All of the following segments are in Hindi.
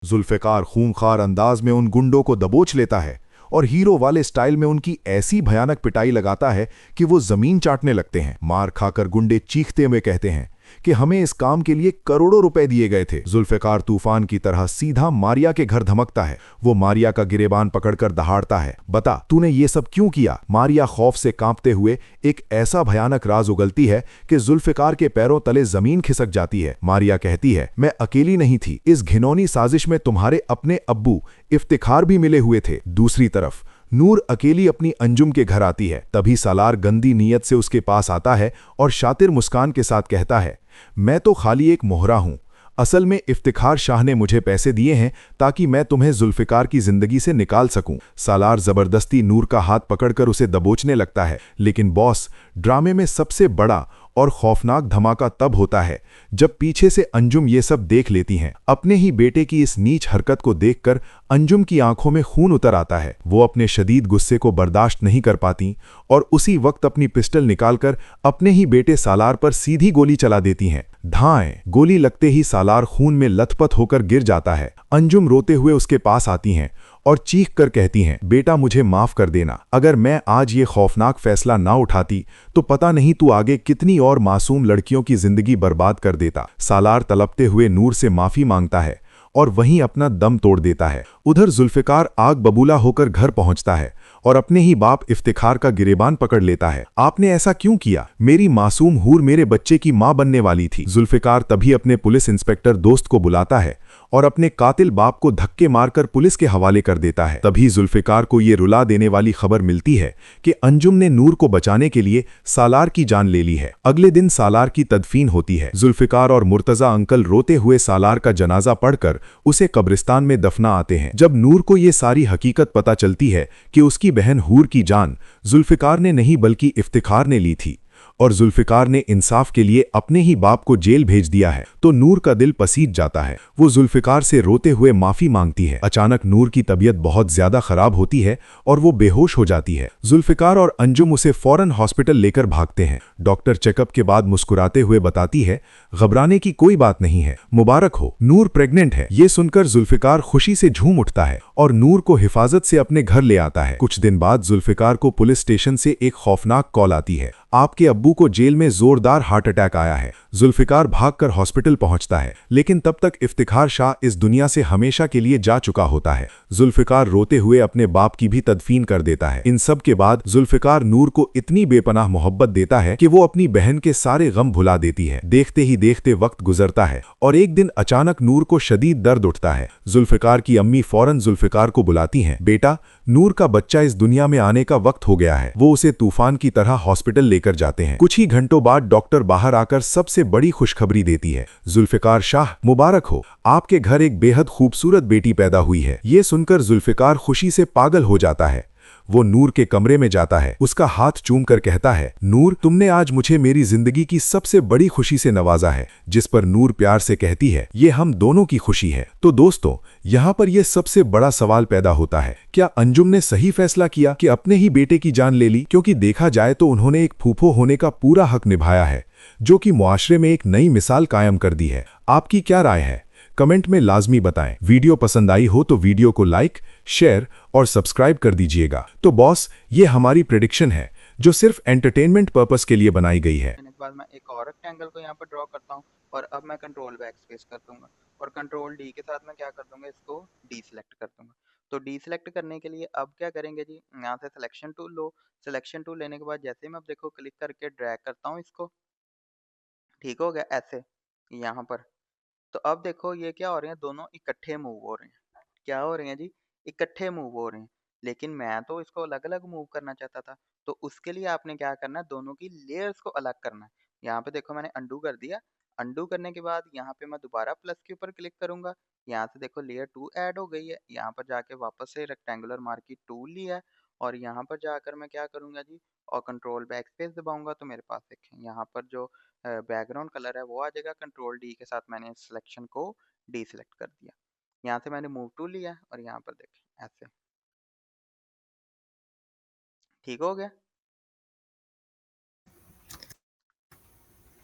जुल्फ़िकार खूंखार अंदाज में उन गुंडों को दबोच लेता है और हीरो वाले स्टाइल में उनकी ऐसी भयानक पिटाई लगाता है कि वो जमीन चाटने लगते हैं। मार खाकर गुंडे चीखते हुए कहते हैं कि हमें इस काम के लिए करोड़ों रुपए दिए गए थे। जुल्फ़िकार तूफान की तरह सीधा मारिया के घर धमकता है। वो मारिया का गिरेबान पकड़कर दहाड़ता है, बता तूने ये सब क्यों किया। मारिया खौफ से कांपते हुए एक ऐसा भयानक राज उगलती है कि जुल्फ़िकार के पैरों तले जमीन खिसक जाती है। मारिया कहती है, मैं अकेली नहीं थी, इस घिनौनी साजिश में तुम्हारे अपने अब्बू इफ्तिखार भी मिले हुए थे। दूसरी तरफ नूर अकेली अपनी अंजुम के घर आती है। तभी सालार गंदी नीयत से उसके पास आता है और शातिर मुस्कान के साथ कहता है, मैं तो खाली एक मोहरा हूं। असल में इफ्तिखार शाह ने मुझे पैसे दिए हैं ताकि मैं तुम्हें जुल्फ़िकार की जिंदगी से निकाल सकूं। सालार जबरदस्ती नूर का हाथ पकड़कर उसे दबोचने लगता है, लेकिन बॉस, ड्रामे में सबसे बड़ा और खौफनाक धमाका तब होता है जब पीछे से अंजुम ये सब देख लेती हैं। अपने ही बेटे की इस नीच हरकत को देखकर अंजुम की आंखों में खून उतर आता है। वो अपने शदीद गुस्से को बर्दाश्त नहीं कर पाती और उसी वक्त अपनी पिस्टल निकालकर अपने ही बेटे सालार पर सीधी गोली चला देती हैं। धाएं! गोली लगते ही सालार खून में लथपथ होकर गिर जाता है। अंजुम रोते हुए उसके पास आती हैं और चीख कर कहती हैं, बेटा मुझे माफ कर देना। अगर मैं आज ये खौफनाक फैसला ना उठाती तो पता नहीं तू आगे कितनी और मासूम लड़कियों की जिंदगी बर्बाद कर देता। सालार तलपते हुए नूर से माफी मांगता है और वहीं अपना दम तोड़ देता है। उधर जुल्फ़िकार आग बबूला होकर घर पहुंचता है और अपने ही बाप इफ्तिखार का गिरेबान पकड़ लेता है। आपने ऐसा क्यों किया? मेरी मासूम हूर मेरे बच्चे की मां बनने वाली थी। जुल्फ़िकार तभी अपने पुलिस इंस्पेक्टर दोस्त को बुलाता है और अपने कातिल बाप को धक्के मारकर पुलिस के हवाले कर देता है। तभी जुल्फ़िकार को ये रुला देने वाली खबर मिलती है कि अंजुम ने नूर को बचाने के लिए सालार की जान ले ली है। अगले दिन सालार की तदफीन होती है। जुल्फ़िकार और मुर्तज़ा अंकल रोते हुए सालार का जनाजा पढ़कर उसे कब्रिस्तान में दफना आते हैं। जब नूर को ये सारी हकीकत पता चलती है कि उसकी बहन हूर की जान जुल्फ़िकार ने नहीं बल्कि इफ्तिखार ने ली थी और जुल्फ़िकार ने इंसाफ के लिए अपने ही बाप को जेल भेज दिया है, तो नूर का दिल पसीज जाता है। वो जुल्फ़िकार से रोते हुए माफी मांगती है। अचानक नूर की तबीयत बहुत ज्यादा खराब होती है और वो बेहोश हो जाती है। जुल्फ़िकार और अंजुम उसे फौरन हॉस्पिटल लेकर भागते हैं। डॉक्टर चेकअप के बाद मुस्कुराते हुए बताती है, घबराने की कोई बात नहीं है, मुबारक हो, नूर प्रेग्नेंट है। ये सुनकर जुल्फ़िकार खुशी से झूम उठता है और नूर को हिफाजत से अपने घर ले आता है। कुछ दिन बाद जुल्फ़िकार को पुलिस स्टेशन से एक खौफनाक कॉल आती है, आपके अब्बू को जेल में जोरदार हार्ट अटैक आया है। जुल्फ़िकार भागकर हॉस्पिटल पहुंचता है, लेकिन तब तक इफ्तिखार शाह इस दुनिया से हमेशा के लिए जा चुका होता है। जुल्फ़िकार रोते हुए अपने बाप की भी तदफीन कर देता है। इन सब के बाद जुल्फ़िकार नूर को इतनी बेपनाह मोहब्बत देता है कि वो अपनी बहन के सारे गम भुला देती है। देखते ही देखते वक्त गुजरता है और एक दिन अचानक नूर को शदीद दर्द उठता है। जुल्फ़िकार की अम्मी फौरन जुल्फ़िकार को बुलाती हैं, बेटा नूर का बच्चा इस दुनिया में आने का वक्त हो गया है। वो उसे तूफान की तरह हॉस्पिटल लेकर जाते हैं। कुछ ही घंटों बाद डॉक्टर बाहर आकर सबसे बड़ी खुशखबरी देती है, जुल्फ़िकार शाह मुबारक हो, आपके घर एक बेहद खूबसूरत बेटी पैदा हुई है। ये सुनकर जुल्फ़िकार खुशी से पागल हो जाता है। वो नूर के कमरे में जाता है, उसका हाथ चूम कर कहता है, नूर तुमने आज मुझे मेरी जिंदगी की सबसे बड़ी खुशी से नवाजा है। जिस पर नूर प्यार से कहती है, ये हम दोनों की खुशी है। तो दोस्तों, यहाँ पर यह सबसे बड़ा सवाल पैदा होता है, क्या अंजुम ने सही फैसला किया कि अपने ही बेटे की जान ले ली? क्योंकि देखा जाए तो उन्होंने एक फूफो होने का पूरा हक निभाया है, जो कि मुआशरे में एक नई मिसाल कायम कर दी है। आपकी क्या राय है? कमेंट में लाजमी बताएं। वीडियो पसंद आई हो तो वीडियो को लाइक, शेयर और सब्सक्राइब कर दीजिएगा। तो बॉस, ये हमारी प्रेडिक्शन है जो सिर्फ एंटरटेनमेंट पर्पस के लिए बनाई गई है। के बाद मैं एक और रेक्टेंगल को यहाँ पर ड्रॉ करता हूँ और अब मैं कंट्रोल बैक स्पेस कर दूंगा और कंट्रोल डी के साथ मैं क्या कर दूंगा, इसको डी सिलेक्ट कर दूंगा। तो डी सिलेक्ट करने के लिए अब क्या करेंगे जी, यहाँ से सिलेक्शन टूल लो। सिलेक्शन टूल लेने के बाद जैसे मैं अब देखो क्लिक करके ड्रैग करता हूँ इसको, ठीक हो गया ऐसे यहाँ पर। तो अब देखो ये क्या हो रहे हैं, दोनों इकट्ठे मूव हो रहे हैं। क्या हो रहे हैं जी, इकट्ठे मूव हो रहे हैं। लेकिन मैं तो इसको अलग अलग मूव करना चाहता था, तो उसके लिए आपने क्या करना है, दोनों की लेयर्स को अलग करना है। यहाँ पे देखो मैंने अंडू कर दिया। अंडू करने के बाद यहाँ पे मैं दोबारा प्लस के ऊपर क्लिक करूंगा। यहाँ से देखो लेयर 2 ऐड हो गई है। यहाँ पर जाके वापस से रेक्टेंगुलर मार्की टूल लिया है और यहाँ पर जाकर मैं क्या करूंगा जी, और कंट्रोल बैक स्पेस दबाऊंगा तो मेरे पास देखें यहाँ पर जो बैकग्राउंड कलर है वो आ जाएगा। कंट्रोल डी के साथ मैंने सिलेक्शन को डी सिलेक्ट कर दिया। यहाँ से मैंने मूव टू लिया और यहाँ पर देखें ऐसे, ठीक हो गया।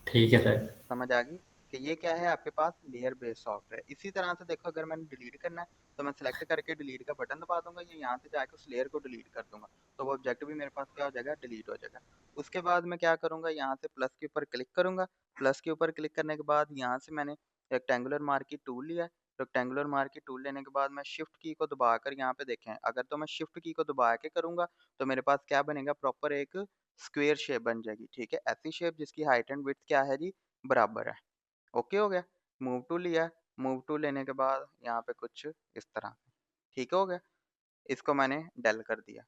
ठीक है सर। समझ आ गई है, ये क्या है आपके पास लेयर बेस्ड सॉफ्टवेयर। इसी तरह से देखो अगर मैंने डिलीट करना है तो मैं सिलेक्ट करके डिलीट का बटन दबा दूंगा, ये यहाँ से जाके उस लेयर को डिलीट कर दूंगा, तो वो ऑब्जेक्ट भी मेरे पास क्या हो जाएगा, डिलीट हो जाएगा। उसके बाद मैं क्या करूंगा, यहाँ से प्लस के ऊपर क्लिक करूंगा। प्लस के ऊपर क्लिक करने के बाद यहाँ से मैंने रेक्टेंगुलर मार्की टूल लिया। रेक्टेंगुलर मार्की टूल लेने के बाद मैं शिफ्ट की को दबाकर यहाँ पे देखें, अगर तो मैं शिफ्ट की को दबा के करूंगा तो मेरे पास क्या बनेगा, प्रॉपर एक स्क्वेयर शेप बन जाएगी। ठीक है, ऐसी शेप जिसकी हाइट एंड विड्थ क्या है जी, बराबर है। ओके हो गया। मूव टू लिया, मूव टू लेने के बाद यहाँ पे कुछ इस तरह, ठीक हो गया। इसको मैंने डेल कर दिया।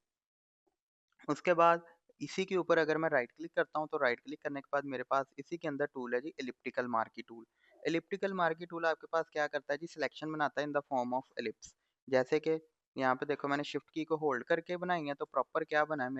उसके बाद इसी के ऊपर अगर मैं राइट क्लिक करता हूँ तो राइट क्लिक करने के बाद मेरे पास इसी के अंदर टूल है जी, elliptical marquee tool. Elliptical marquee tool आपके पास क्या करता है जी, सिलेक्शन बनाता है in the form of ellipse. जैसे कि यहाँ पे देखो मैंने शिफ्ट की को होल्ड करके बनाई है, तो प्रॉपर क्या बना है